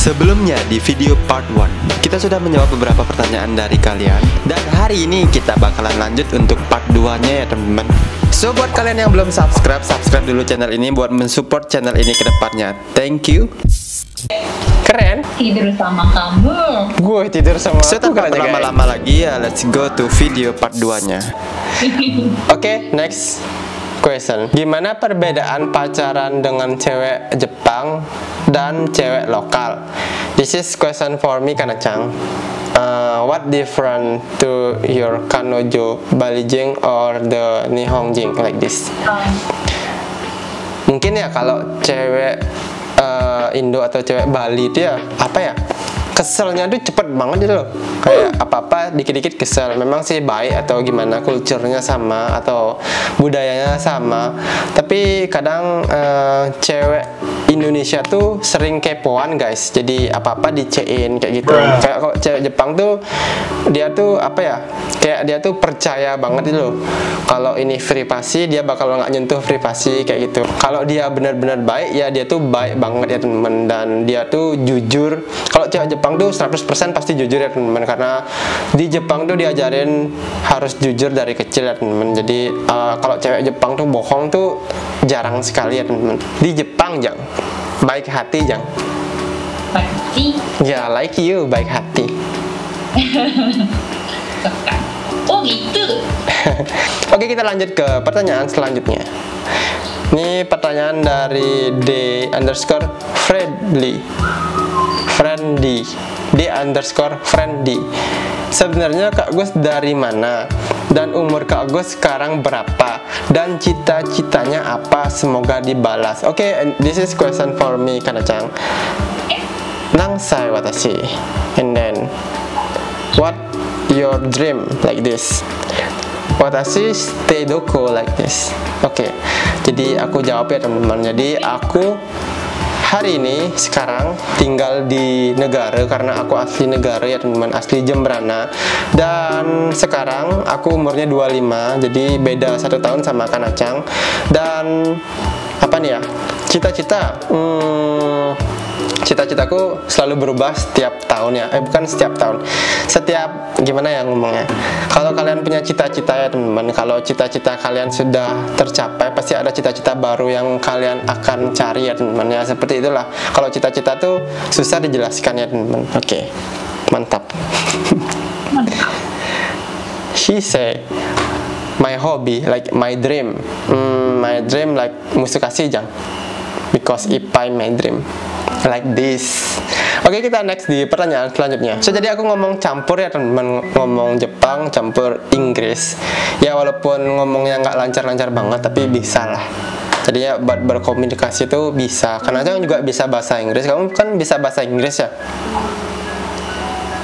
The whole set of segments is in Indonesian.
Sebelumnya di video part 1 kita sudah menjawab beberapa pertanyaan dari kalian. Dan hari ini kita bakalan lanjut untuk part 2-nya ya teman-teman. So buat kalian yang belum subscribe, subscribe dulu channel ini buat mensupport channel ini ke depannya. Thank you. Keren. Tidur sama kamu. Gue tidur sama So tanpa berlama-lama lagi ya, let's go to video part 2-nya. Oke, next question. Gimana perbedaan pacaran dengan cewek Jepang dan cewek lokal? This is question for me, Kanachang. What different to your kanojo balijing or the nihongjing like this? Mungkin ya kalau cewek Indo atau cewek Bali itu ya apa ya, keselnya tuh cepet banget gitu loh, kayak apa-apa dikit-dikit kesel. Memang sih baik atau gimana, kulturnya sama atau budayanya sama, tapi kadang cewek Indonesia tuh sering kepoan guys, jadi apa-apa dicein kayak gitu. Kayak kalau cewek Jepang tuh dia tuh apa ya, kayak dia tuh percaya banget itu loh, kalau ini privasi dia bakal nggak nyentuh privasi kayak gitu. Kalau dia benar-benar baik ya dia tuh baik banget ya teman-teman, dan dia tuh jujur. Kalau cewek Jepang tuh 100% pasti jujur ya teman-teman, karena di Jepang tuh diajarin harus jujur dari kecil ya teman-teman. Jadi kalau cewek Jepang tuh bohong tuh jarang sekali ya teman-teman. Di Jepang jang baik hati jang. Baik hati. Ya, like you, baik hati. Oh gitu. Oke, kita lanjut ke pertanyaan selanjutnya. Ini pertanyaan dari D_Friendly. D_Friendly. Sebenarnya Kak Gus dari mana? Dan umur Kak Gus sekarang berapa? Dan cita-citanya apa? Semoga dibalas. Oke, this is question for me, Kanachang. Nangsai watashi. And then, what your dream like this? Watashi stay doko like this. Oke, jadi aku jawab ya teman-teman. Jadi aku hari ini sekarang tinggal di negara, karena aku asli negara ya teman-teman, asli Jembrana. Dan sekarang aku umurnya 25, jadi beda 1 tahun sama Kanachang. Dan apa nih ya, cita-citaku selalu berubah setiap tahun ya, bukan setiap tahun, setiap gimana ya ngomongnya. Kalau kalian punya cita-cita ya teman-teman, kalau cita-cita kalian sudah tercapai, pasti ada cita-cita baru yang kalian akan cari ya teman-teman ya, seperti itulah. Kalau cita-cita tuh susah dijelaskan ya teman-teman. Oke, mantap. She say my hobby like my dream, my dream like musukasi jang, because ipai my dream like this. Oke, kita next di pertanyaan selanjutnya. So, jadi aku ngomong campur ya teman-teman, ngomong Jepang campur Inggris. Ya walaupun ngomongnya nggak lancar-lancar banget, tapi bisa lah. Jadinya buat berkomunikasi itu bisa. Karena aku juga bisa bahasa Inggris. Kamu kan bisa bahasa Inggris ya?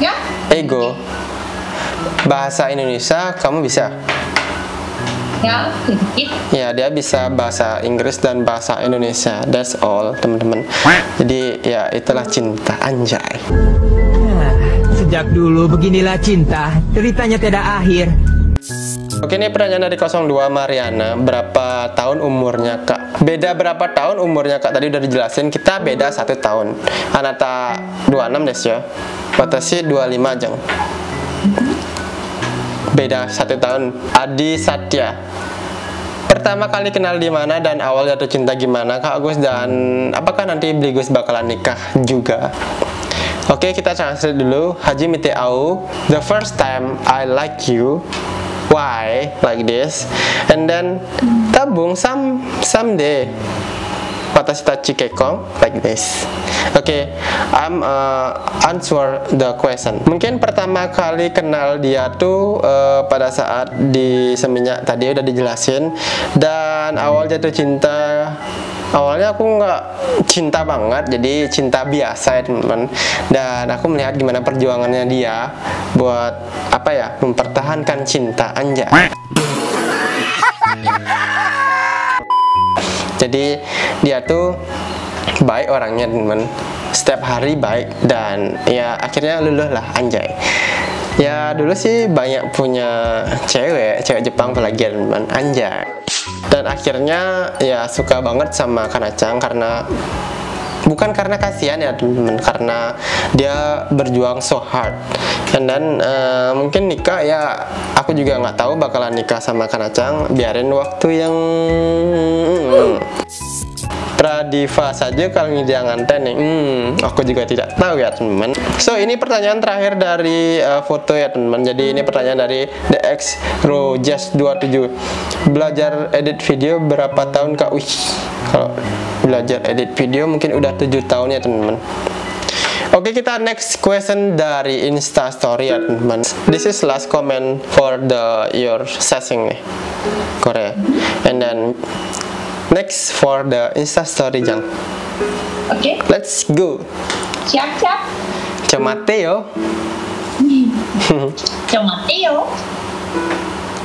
Ya. Ego. Bahasa Indonesia kamu bisa? Ya, sedikit. Ya, dia bisa bahasa Inggris dan bahasa Indonesia. That's all, teman-teman. Jadi, ya itulah cinta, anjay. Sejak dulu beginilah cinta, ceritanya tidak akhir. Oke, ini pertanyaan dari 02 Mariana. Berapa tahun umurnya Kak? Beda berapa tahun umurnya Kak? Tadi udah dijelasin, kita beda 1 tahun. Anata 26 desu ya. Watashi 25 jang. Beda 1 tahun. Adi Satya. Pertama kali kenal di mana dan awal jatuh cinta gimana Kak Gus, dan apakah nanti Beli Gus bakalan nikah juga? Oke, kita translate dulu. Haji mite au, the first time I like you. Why like this? And then tabung someday. Watashi tachi kekong like this. Oke, I'm answer the question. Mungkin pertama kali kenal dia tuh pada saat di Seminyak tadi udah dijelasin. Dan awal jatuh cinta, awalnya aku nggak cinta banget, jadi cinta biasa ya teman-teman. Dan aku melihat gimana perjuangannya dia buat apa ya, mempertahankan cinta, anjay. Jadi dia tuh baik orangnya teman, setiap hari baik, dan ya akhirnya luluh lah, anjay. Ya dulu sih banyak punya cewek Jepang apalagi teman, anjay. Dan akhirnya ya suka banget sama Kanachang karena bukan karena kasihan ya teman-teman, karena dia berjuang so hard. Dan mungkin nikah ya, aku juga nggak tahu bakalan nikah sama Kanacang. Biarin waktu yang Pradiva saja kalau dia nganten nih. Aku juga tidak tahu ya teman-teman. So ini pertanyaan terakhir dari foto ya teman-teman. Jadi ini pertanyaan dari DX Rojas 27. Belajar edit video berapa tahun Kak? Wih, kalau belajar edit video mungkin udah 7 tahun ya teman-teman. Oke, kita next question dari Insta Story ya teman-teman. This is last comment for your session nih, Korea. And then next for the Insta Story Jang. Oke. Let's go. Siap. Comateo. Comateo.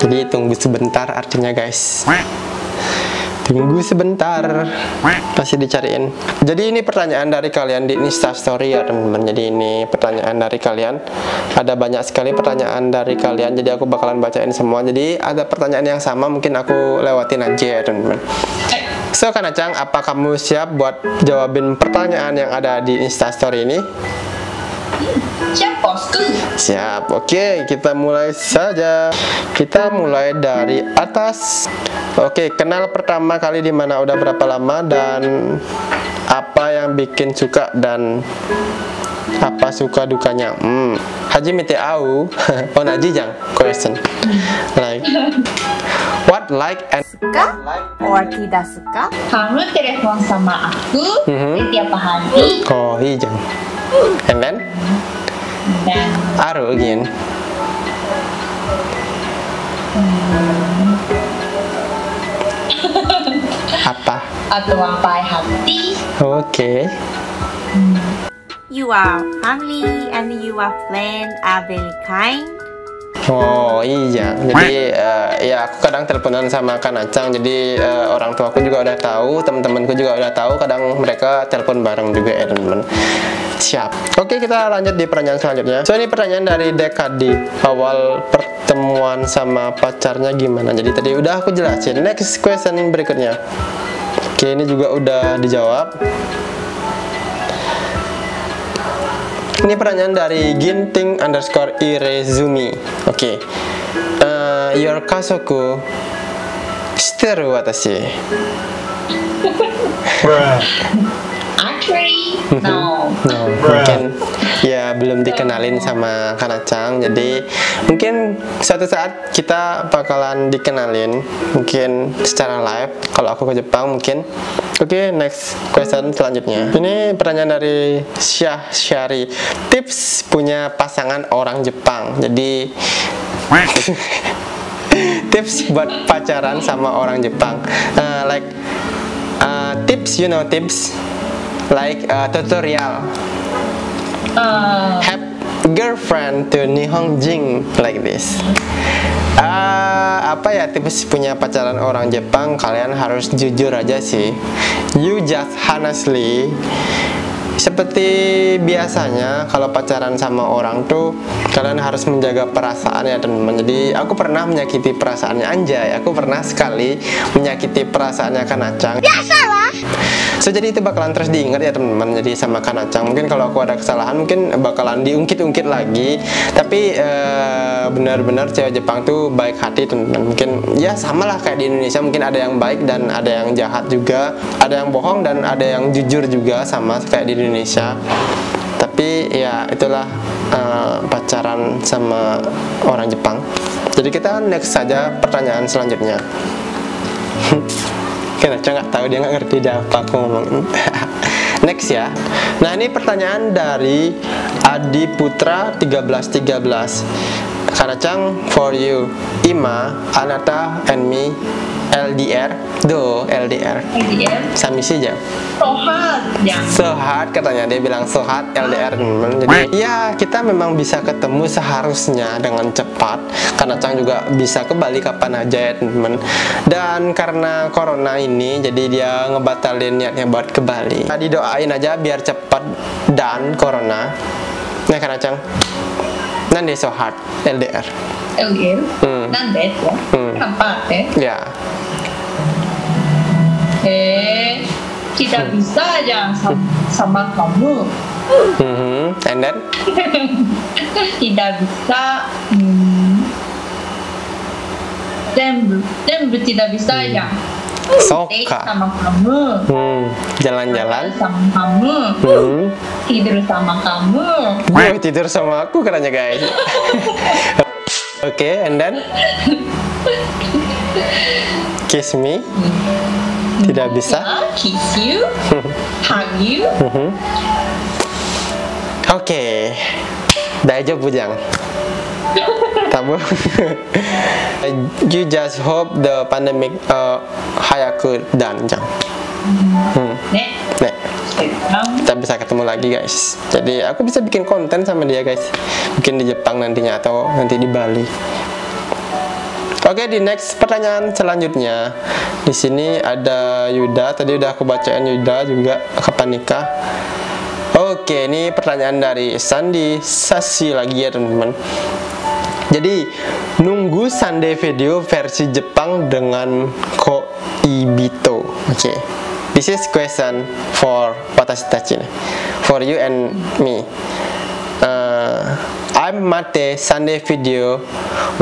Jadi tunggu sebentar artinya guys. Tunggu sebentar, masih dicariin. Jadi ini pertanyaan dari kalian di Insta Story ya teman-teman. Jadi ini pertanyaan dari kalian. Ada banyak sekali pertanyaan dari kalian. Jadi aku bakalan bacain semua. Jadi ada pertanyaan yang sama, mungkin aku lewatin aja ya teman-teman. So Kanacang, apa kamu siap buat jawabin pertanyaan yang ada di Insta Story ini? Siap bosku. Siap. Oke, kita mulai saja. Kita mulai dari atas. Oke, kenal pertama kali di mana, udah berapa lama, dan apa yang bikin suka dan apa suka dukanya? Haji mite au. Onaji jang question. Like what like and Suka or tidak suka? Kamu telepon sama aku setiap hari oh jang. And then dan aru again. Apa? atau sampai hati. Oke. You are family and you are friend are very kind. Oh iya, jadi ya aku kadang teleponan sama Kanacang, jadi orang tuaku juga udah tahu, teman-temanku juga udah tahu, kadang mereka telepon bareng juga ya teman-teman. Siap. Oke, kita lanjut di pertanyaan selanjutnya. So ini pertanyaan dari Dekadi. Awal pertemuan sama pacarnya gimana? Jadi tadi udah aku jelasin. Next question berikutnya. Oke, ini juga udah dijawab. Ini pertanyaan dari Ginting_Irezumi. Oke. Your kasoku shiteru watashi. Actually, no. No, mungkin ya belum dikenalin sama Kanacang. Jadi mungkin suatu saat kita bakalan dikenalin, mungkin secara live kalau aku ke Jepang mungkin. Oke, next question selanjutnya. Ini pertanyaan dari Syari. Tips punya pasangan orang Jepang. Jadi tips buat pacaran sama orang Jepang. Tips, you know tips. Like tutorial. Have girlfriend to Nihonjin like this. Apa ya tips punya pacaran orang Jepang? Kalian harus jujur aja sih. You just honestly. Seperti biasanya kalau pacaran sama orang tuh kalian harus menjaga perasaan ya teman-teman. Jadi aku pernah menyakiti perasaannya Anjay. Aku pernah sekali menyakiti perasaannya Kanacang. Biasalah. So jadi itu bakalan terus diingat ya teman-teman. Jadi sama Kanacang mungkin kalau aku ada kesalahan mungkin bakalan diungkit-ungkit lagi. Tapi benar-benar cewek Jepang tuh baik hati teman-teman. Mungkin ya samalah kayak di Indonesia, mungkin ada yang baik dan ada yang jahat juga, ada yang bohong dan ada yang jujur juga, sama kayak di Indonesia. Tapi ya itulah pacaran sama orang Jepang. Jadi kita next saja pertanyaan selanjutnya. Kanacang nggak tahu, dia nggak ngerti dia apa aku ngomong. Next ya. Nah ini pertanyaan dari Adi Putra 1313. Kanacang for you, Ima, Anata and me, LDR, do LDR. LDR. Sami sih jam. So hard, ya. So hard katanya, dia bilang so hard LDR teman. Jadi ya kita memang bisa ketemu seharusnya dengan cepat. Kanacang juga bisa ke Bali kapan aja ya teman. Dan karena corona ini jadi dia ngebatalin niatnya buat ke Bali. Nah, didoain aja biar cepat dan corona. Nah Kanacang, nanti so hard LDR. LDR. Nande ya. Kenapa ya? Ya. tidak bisa ya sama kamu. And then? Tidak bisa. Zembu tidak bisa ya. Date Soka. sama kamu. Jalan-jalan. Sama kamu. Tidur sama kamu. Gue tidur sama aku katanya guys. Oke, and then? Kiss me. Tidak bisa. Kiss you. Hug you. Oke. Daijoubu bujang. Tabu. You just hope the pandemic hayaku done, jang. Nek. Nek. Kita bisa ketemu lagi guys. Jadi aku bisa bikin konten sama dia guys. Mungkin di Jepang nantinya atau nanti di Bali. Oke, di next pertanyaan selanjutnya. Di sini ada Yuda. Tadi udah aku bacain Yuda juga kapan nikah. Oke, ini pertanyaan dari Sandi Sasi lagi ya teman-teman. Jadi nunggu Sunday video versi Jepang dengan Koibito. Oke. This is question for watashi tachi, for you and me. I'm Mate Sunday video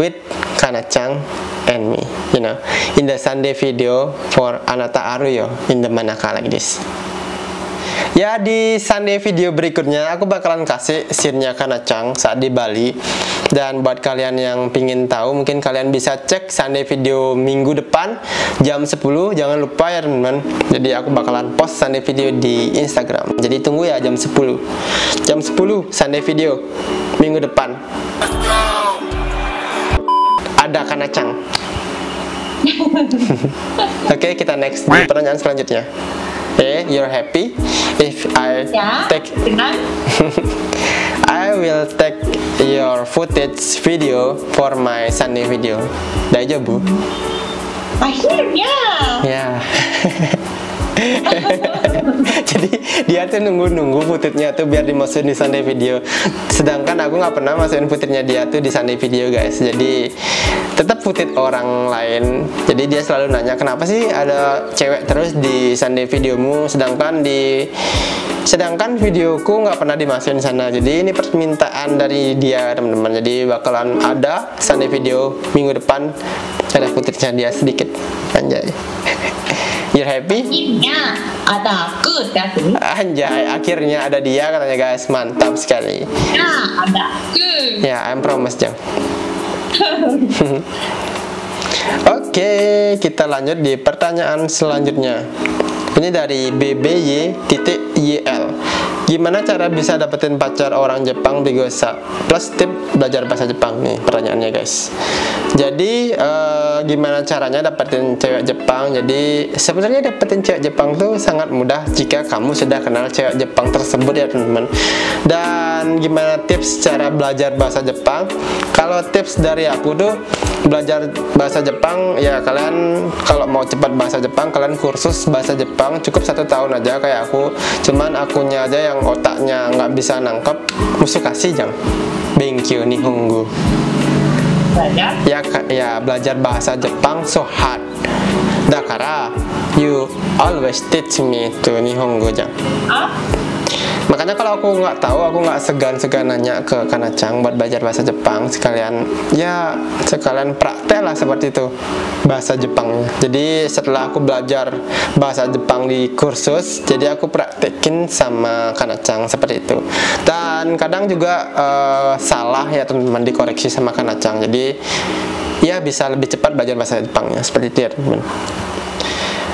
with Kana-chan and me. You know, in the Sunday video for Anata Aruyo in the Manaka like this. Ya, di Sunday video berikutnya aku bakalan kasih scene-nya Kana-chan saat di Bali. Dan buat kalian yang pingin tahu, mungkin kalian bisa cek Sunday video minggu depan jam 10. Jangan lupa ya teman-teman. Jadi aku bakalan post Sunday video di Instagram. Jadi tunggu ya jam 10. Jam 10 Sunday video minggu depan. Ada Kana-chan. Oke, kita next di pertanyaan selanjutnya. You're happy if I take I will take your footage video for my Sunday video. Daijoubu? Akhirnya. Ya. Jadi dia tuh nunggu footage-nya tuh biar dimasukin di Sunday video. Sedangkan aku nggak pernah masukin footage-nya dia tuh di Sunday video guys. Jadi tetap footage orang lain. Jadi dia selalu nanya kenapa sih ada cewek terus di Sunday videomu, sedangkan videoku nggak pernah dimasukin di sana. Jadi ini permintaan dari dia teman-teman. Jadi bakalan ada Sunday video minggu depan, ada footage-nya dia sedikit. Anjay. You're happy? Akhirnya ada aku tapi. Anjay, akhirnya ada dia katanya guys. Mantap sekali. Ya, ada aku. Ya, I'm promise jang. Oke, kita lanjut di pertanyaan selanjutnya. Ini dari BBY.YL. Gimana cara bisa dapetin pacar orang Jepang di Gosa? Plus tip belajar bahasa Jepang nih pertanyaannya guys. Jadi gimana caranya dapetin cewek Jepang? Jadi sebenarnya dapetin cewek Jepang tuh sangat mudah jika kamu sudah kenal cewek Jepang tersebut ya teman-teman. Dan gimana tips cara belajar bahasa Jepang? Kalau tips dari aku tuh belajar bahasa Jepang ya, kalian kalau mau cepat bahasa Jepang kalian kursus bahasa Jepang cukup 1 tahun aja kayak aku. Cuman akunya aja yang otaknya nggak bisa nangkep musukasi jang benkyo nihongo Belajar. ya belajar bahasa Jepang so hard. Dakara you always teach me to nihongo jang. Makanya kalau aku nggak tahu, aku nggak segan-segan nanya ke Kana-chan buat belajar bahasa Jepang, sekalian praktek lah seperti itu bahasa Jepangnya. Jadi setelah aku belajar bahasa Jepang di kursus, jadi aku praktekin sama Kana-chan seperti itu. Dan kadang juga salah ya teman-teman, dikoreksi sama Kana-chan. Jadi ya bisa lebih cepat belajar bahasa Jepangnya seperti itu ya teman-teman.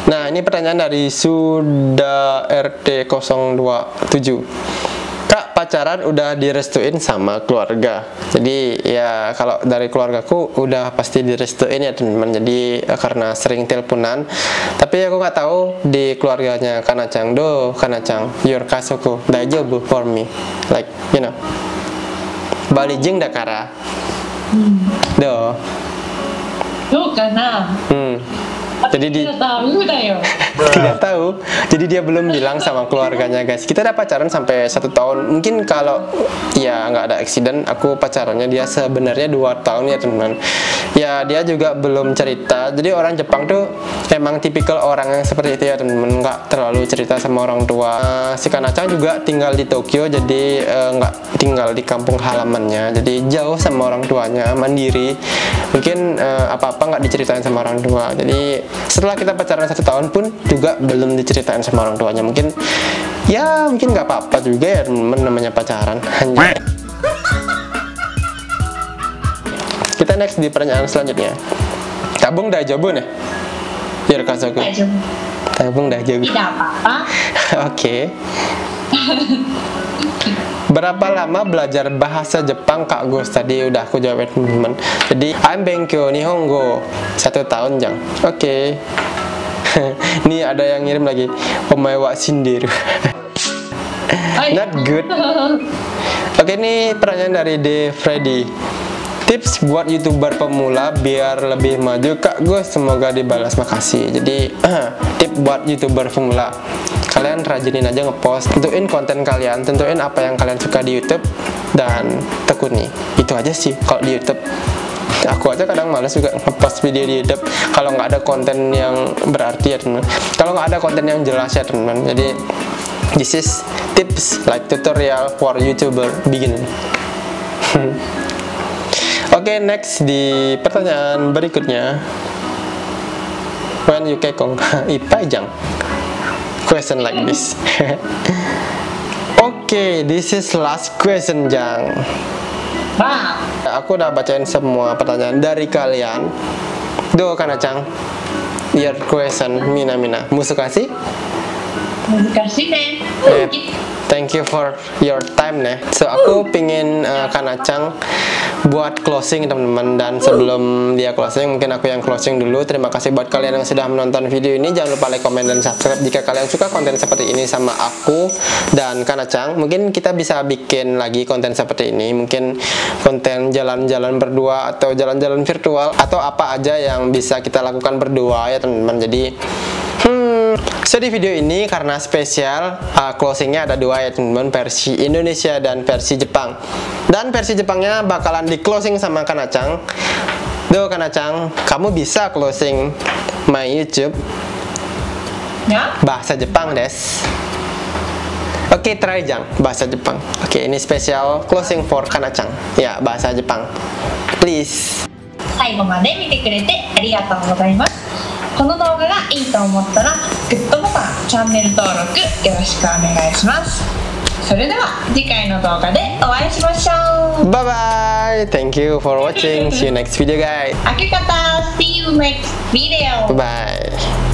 Nah, ini pertanyaan dari Suda RT027. Kak, pacaran udah direstuin sama keluarga. Jadi ya kalau dari keluargaku udah pasti direstuin ya teman-teman. Jadi karena sering teleponan. Tapi aku nggak tahu di keluarganya Kana-chan. Kana-chan, your kasuku daijoubu for me. Like, you know. Balijing dakara. Do. Do kana. Jadi tahu dah yo. tidak tahu. Jadi dia belum bilang sama keluarganya guys. Kita udah pacaran sampai 1 tahun. Mungkin kalau ya nggak ada accident, aku pacarannya dia sebenarnya 2 tahun ya teman. Ya dia juga belum cerita. Jadi orang Jepang tuh emang tipikal orang yang seperti itu ya teman. Nggak terlalu cerita sama orang tua. Si Kanacang juga tinggal di Tokyo, jadi nggak tinggal di kampung halamannya. Jadi jauh sama orang tuanya, mandiri. Mungkin apa-apa nggak diceritain sama orang tua. Jadi setelah kita pacaran 1 tahun pun juga belum diceritain sama orang tuanya. Mungkin nggak apa-apa juga ya temen, namanya pacaran. Kita next di pertanyaan selanjutnya. Tabung dah jawab nih. Biar kasaku. Tabung dah jawab. Tidak apa-apa. Oke. Berapa lama belajar bahasa Jepang Kak Gus? Tadi udah aku jawab teman-teman. Jadi I'm benkyo Nihongo 1 tahun jang. Oke. Ini ada yang ngirim lagi. Omae wa shinderu. Not good. Oke, ini pertanyaan dari De Freddy. Tips buat YouTuber pemula biar lebih maju Kak Gus, semoga dibalas, makasih. Jadi tip buat YouTuber pemula, kalian rajinin aja ngepost, tentuin konten kalian, tentuin apa yang kalian suka di YouTube dan tekuni. Itu aja sih kalau di YouTube. Aku aja kadang males juga ngepost video di YouTube kalau nggak ada konten yang berarti ya teman. Kalau nggak ada konten yang jelas ya teman. Jadi this is tips like tutorial for YouTuber beginner. Oke, next di pertanyaan berikutnya. When you kekong ipajang question like this. Oke, this is last question Jang. Wow. Aku udah bacain semua pertanyaan dari kalian. Do Kanacang, your question mina musukasi? Musukasi deh. Thank you for your time nih. So aku pingin Kanacang buat closing teman-teman, dan sebelum dia closing mungkin aku yang closing dulu. Terima kasih buat kalian yang sudah menonton video ini. Jangan lupa like, comment, dan subscribe jika kalian suka konten seperti ini sama aku dan Kanacang. Mungkin kita bisa bikin lagi konten seperti ini, mungkin konten jalan-jalan berdua atau jalan-jalan virtual atau apa aja yang bisa kita lakukan berdua ya teman-teman. Jadi so di video ini karena spesial, closingnya ada 2 ya teman-teman, versi Indonesia dan versi Jepang. Dan versi Jepangnya bakalan di closing sama Kanacang. Do Kanacang, kamu bisa closing my YouTube Ya? bahasa Jepang des. Oke, try Jang bahasa Jepang. Oke, ini spesial closing for Kanacang. Ya, bahasa Jepang. Please. 最後まで見てくれてありがとうございます。この動画がいいと思ったらグッドボタン、チャンネル登録よろしくお願いします。それでは次回の動画でお会いしましょう。 Bye bye. Thank you for watching. See you next video guys. Akikata, see you next video. Bye bye.